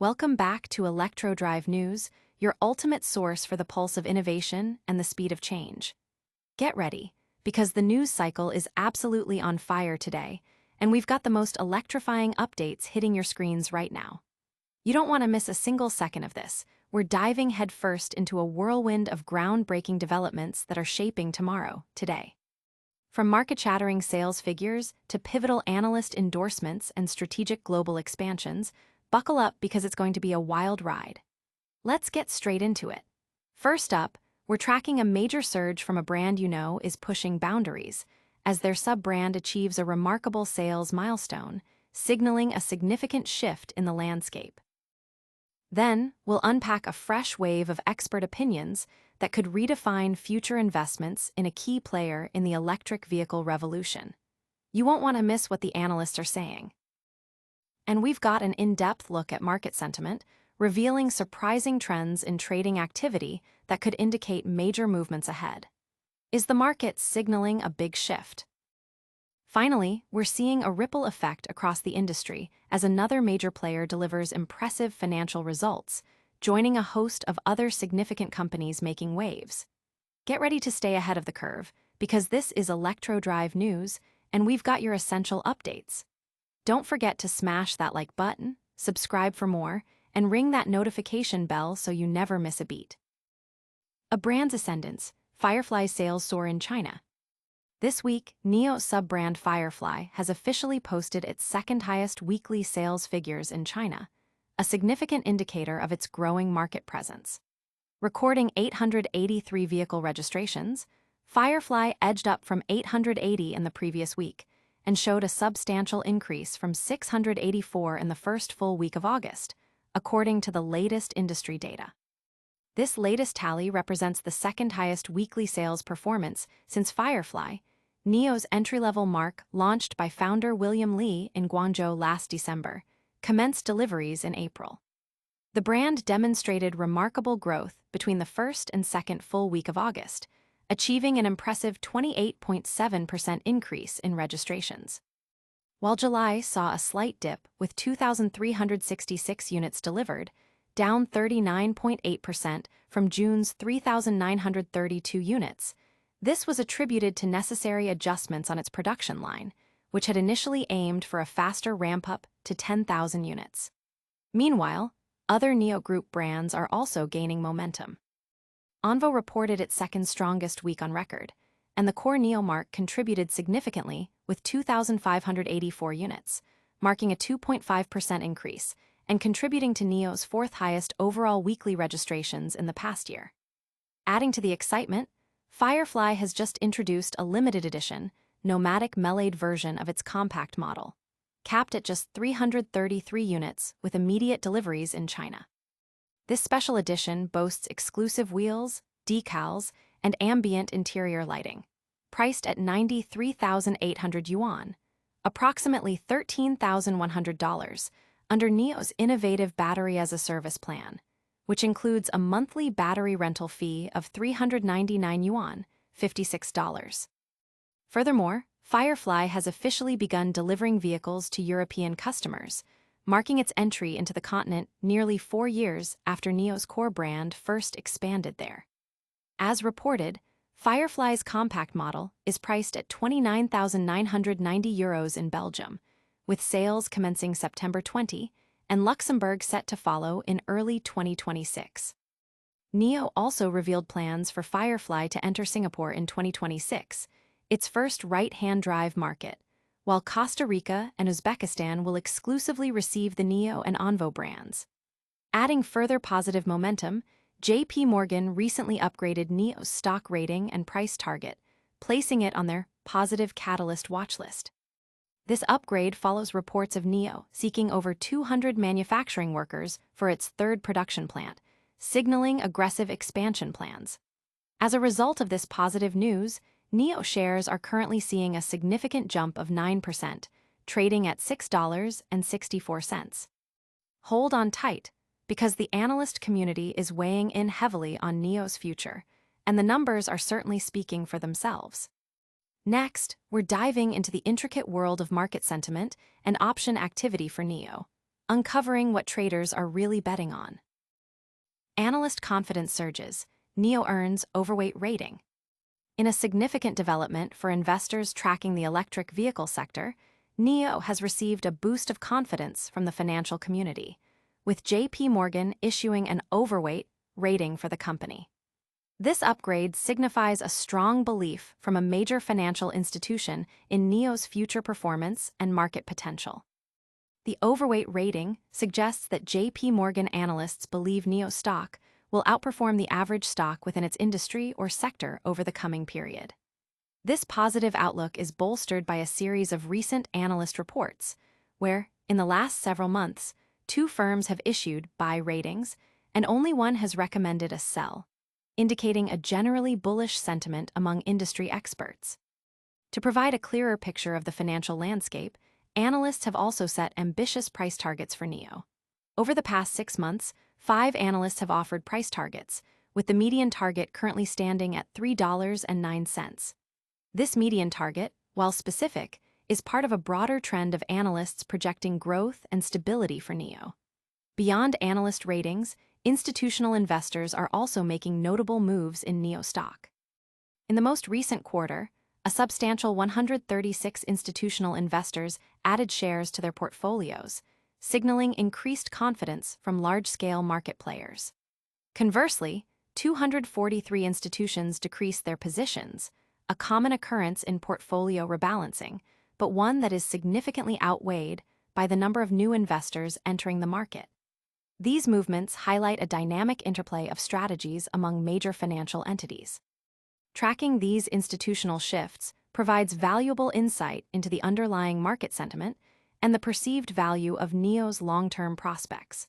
Welcome back to ElectroDrive News, your ultimate source for the pulse of innovation and the speed of change. Get ready, because the news cycle is absolutely on fire today, and we've got the most electrifying updates hitting your screens right now. You don't want to miss a single second of this. We're diving headfirst into a whirlwind of groundbreaking developments that are shaping tomorrow, today. From market-shattering sales figures to pivotal analyst endorsements and strategic global expansions, buckle up because it's going to be a wild ride. Let's get straight into it. First up, we're tracking a major surge from a brand you know is pushing boundaries, as their sub-brand achieves a remarkable sales milestone, signaling a significant shift in the landscape. Then, we'll unpack a fresh wave of expert opinions that could redefine future investments in a key player in the electric vehicle revolution. You won't want to miss what the analysts are saying. And we've got an in-depth look at market sentiment, revealing surprising trends in trading activity that could indicate major movements ahead. Is the market signaling a big shift? Finally, we're seeing a ripple effect across the industry as another major player delivers impressive financial results, joining a host of other significant companies making waves. Get ready to stay ahead of the curve, because this is ElectroDrive News, and we've got your essential updates. Don't forget to smash that like button, subscribe for more, and ring that notification bell so you never miss a beat. A brand's ascendance, Firefly sales soar in China. This week, NIO sub-brand Firefly has officially posted its second-highest weekly sales figures in China, a significant indicator of its growing market presence. Recording 883 vehicle registrations, Firefly edged up from 880 in the previous week, and showed a substantial increase from 684 in the first full week of August, according to the latest industry data. This latest tally represents the second-highest weekly sales performance since Firefly, NIO's entry-level marque launched by founder William Li in Guangzhou last December, commenced deliveries in April. The brand demonstrated remarkable growth between the first and second full week of August, achieving an impressive 28.7% increase in registrations. While July saw a slight dip with 2,366 units delivered, down 39.8% from June's 3,932 units, this was attributed to necessary adjustments on its production line, which had initially aimed for a faster ramp-up to 10,000 units. Meanwhile, other NIO Group brands are also gaining momentum. Onvo reported its second strongest week on record, and the core NIO marque contributed significantly with 2,584 units, marking a 2.5% increase and contributing to NIO's fourth highest overall weekly registrations in the past year. Adding to the excitement, Firefly has just introduced a limited edition, nomadic Melee version of its compact model, capped at just 333 units with immediate deliveries in China. This special edition boasts exclusive wheels, decals, and ambient interior lighting, priced at 93,800 yuan, approximately $13,100, under NIO's innovative battery-as-a-service plan, which includes a monthly battery rental fee of 399 yuan, $56. Furthermore, Firefly has officially begun delivering vehicles to European customers, marking its entry into the continent nearly 4 years after NIO's core brand first expanded there. As reported, Firefly's compact model is priced at 29,990 euros in Belgium, with sales commencing September 20 and Luxembourg set to follow in early 2026. NIO also revealed plans for Firefly to enter Singapore in 2026, its first right-hand drive market, while Costa Rica and Uzbekistan will exclusively receive the NIO and Onvo brands. Adding further positive momentum, J.P. Morgan recently upgraded NIO's stock rating and price target, placing it on their positive catalyst watchlist. This upgrade follows reports of NIO seeking over 200 manufacturing workers for its third production plant, signaling aggressive expansion plans. As a result of this positive news, NIO shares are currently seeing a significant jump of 9%, trading at $6.64. Hold on tight, because the analyst community is weighing in heavily on NIO's future, and the numbers are certainly speaking for themselves. Next, we're diving into the intricate world of market sentiment and option activity for NIO, uncovering what traders are really betting on. Analyst confidence surges. NIO earns overweight rating. In a significant development for investors tracking the electric vehicle sector, NIO has received a boost of confidence from the financial community, with J.P. Morgan issuing an overweight rating for the company. This upgrade signifies a strong belief from a major financial institution in NIO's future performance and market potential. The overweight rating suggests that J.P. Morgan analysts believe NIO stock will outperform the average stock within its industry or sector over the coming period. This positive outlook is bolstered by a series of recent analyst reports, where, in the last several months, 2 firms have issued buy ratings and only one has recommended a sell, indicating a generally bullish sentiment among industry experts. To provide a clearer picture of the financial landscape, analysts have also set ambitious price targets for NIO. Over the past 6 months, 5 analysts have offered price targets, with the median target currently standing at $3.09. This median target, while specific, is part of a broader trend of analysts projecting growth and stability for NIO. Beyond analyst ratings, institutional investors are also making notable moves in NIO stock. In the most recent quarter, a substantial 136 institutional investors added shares to their portfolios, signaling increased confidence from large-scale market players. Conversely, 243 institutions decreased their positions, a common occurrence in portfolio rebalancing, but one that is significantly outweighed by the number of new investors entering the market. These movements highlight a dynamic interplay of strategies among major financial entities. Tracking these institutional shifts provides valuable insight into the underlying market sentiment and the perceived value of NIO's long-term prospects.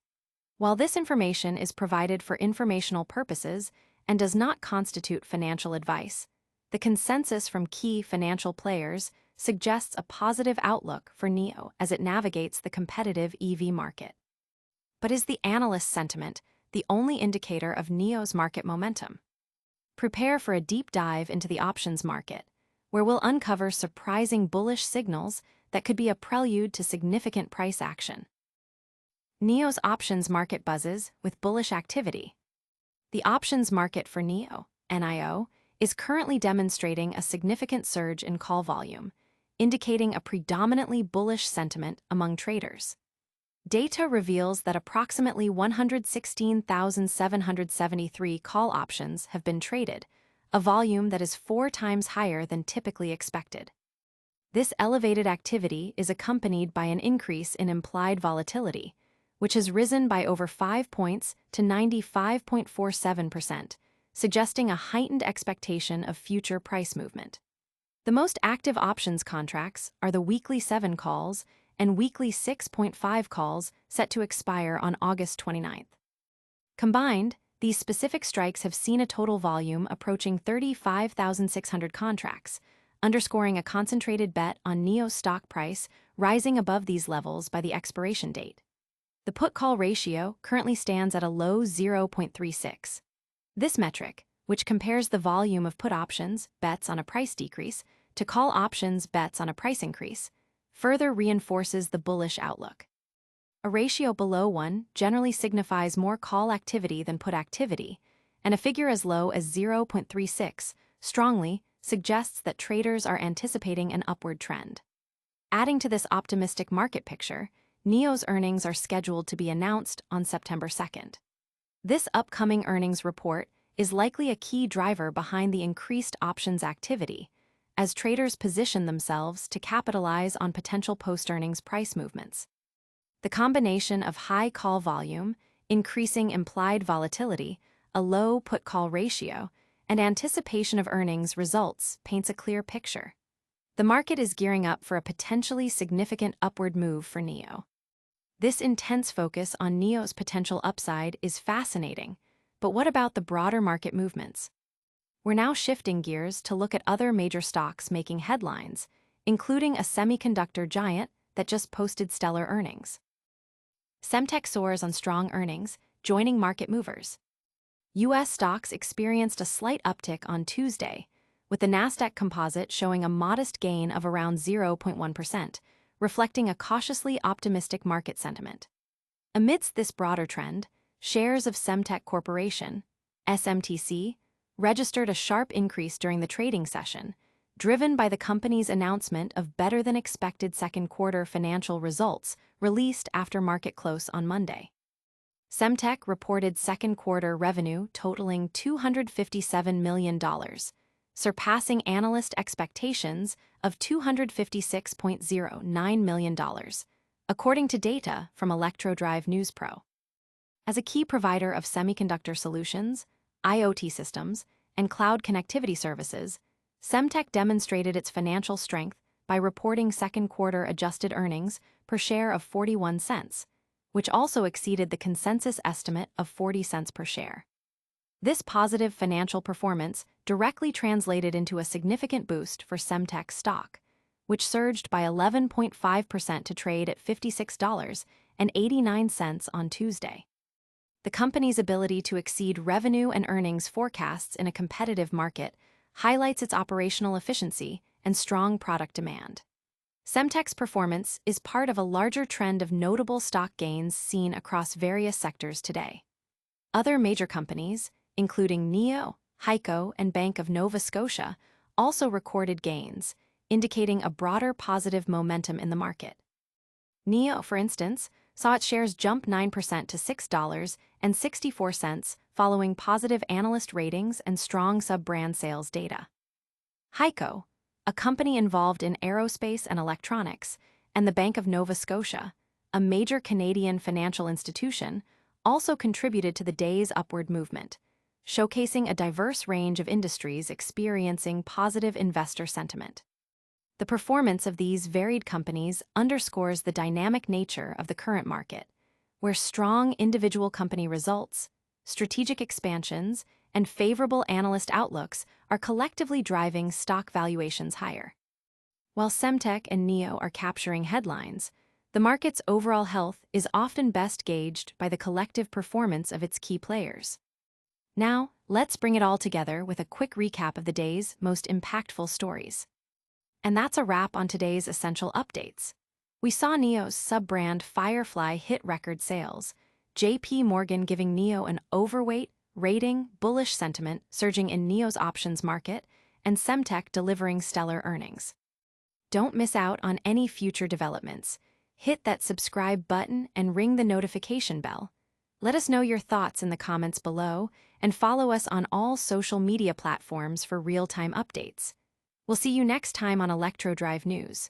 While this information is provided for informational purposes and does not constitute financial advice, the consensus from key financial players suggests a positive outlook for NIO as it navigates the competitive EV market. But is the analyst sentiment the only indicator of NIO's market momentum? Prepare for a deep dive into the options market, where we'll uncover surprising bullish signals that could be a prelude to significant price action. NIO's options market buzzes with bullish activity. The options market for NIO, is currently demonstrating a significant surge in call volume, indicating a predominantly bullish sentiment among traders. Data reveals that approximately 116,773 call options have been traded, a volume that is 4 times higher than typically expected. This elevated activity is accompanied by an increase in implied volatility, which has risen by over 5 points to 95.47%, suggesting a heightened expectation of future price movement. The most active options contracts are the weekly 7 calls and weekly 6.5 calls set to expire on August 29th. Combined, these specific strikes have seen a total volume approaching 35,600 contracts, underscoring a concentrated bet on NIO's stock price rising above these levels by the expiration date. The put-call ratio currently stands at a low 0.36. This metric, which compares the volume of put options, bets on a price decrease, to call options, bets on a price increase, further reinforces the bullish outlook. A ratio below 1 generally signifies more call activity than put activity, and a figure as low as 0.36 strongly suggests that traders are anticipating an upward trend. Adding to this optimistic market picture, NIO's earnings are scheduled to be announced on September 2nd. This upcoming earnings report is likely a key driver behind the increased options activity, as traders position themselves to capitalize on potential post-earnings price movements. The combination of high call volume, increasing implied volatility, a low put-call ratio, and anticipation of earnings results paints a clear picture. The market is gearing up for a potentially significant upward move for NIO. This intense focus on NIO's potential upside is fascinating, but what about the broader market movements? We're now shifting gears to look at other major stocks making headlines, including a semiconductor giant that just posted stellar earnings. Semtech soars on strong earnings, joining market movers. U.S. stocks experienced a slight uptick on Tuesday, with the Nasdaq Composite showing a modest gain of around 0.1%, reflecting a cautiously optimistic market sentiment. Amidst this broader trend, shares of Semtech Corporation, SMTC, registered a sharp increase during the trading session, driven by the company's announcement of better-than-expected second-quarter financial results released after market close on Monday. Semtech reported second-quarter revenue totaling $257 million, surpassing analyst expectations of $256.09 million, according to data from ElectroDrive News Pro. As a key provider of semiconductor solutions, IoT systems, and cloud connectivity services, Semtech demonstrated its financial strength by reporting second-quarter adjusted earnings per share of 41 cents, which also exceeded the consensus estimate of 40 cents per share. This positive financial performance directly translated into a significant boost for Semtech stock, which surged by 11.5% to trade at $56.89 on Tuesday. The company's ability to exceed revenue and earnings forecasts in a competitive market highlights its operational efficiency and strong product demand. Semtech's performance is part of a larger trend of notable stock gains seen across various sectors today. Other major companies, including NIO, HEICO, and Bank of Nova Scotia, also recorded gains, indicating a broader positive momentum in the market. NIO, for instance, saw its shares jump 9% to $6.64 following positive analyst ratings and strong sub-brand sales data. HEICO, a company involved in aerospace and electronics, and the Bank of Nova Scotia, a major Canadian financial institution, also contributed to the day's upward movement, showcasing a diverse range of industries experiencing positive investor sentiment. The performance of these varied companies underscores the dynamic nature of the current market, where strong individual company results, strategic expansions, and favorable analyst outlooks are collectively driving stock valuations higher. While Semtech and NIO are capturing headlines, the market's overall health is often best gauged by the collective performance of its key players. Now, let's bring it all together with a quick recap of the day's most impactful stories. And that's a wrap on today's essential updates. We saw NIO's sub-brand Firefly hit record sales, J.P. Morgan giving NIO an overweight rating, bullish sentiment surging in NIO's options market, and Semtech delivering stellar earnings. Don't miss out on any future developments. Hit that subscribe button and ring the notification bell. Let us know your thoughts in the comments below and follow us on all social media platforms for real-time updates. We'll see you next time on ElectroDrive News.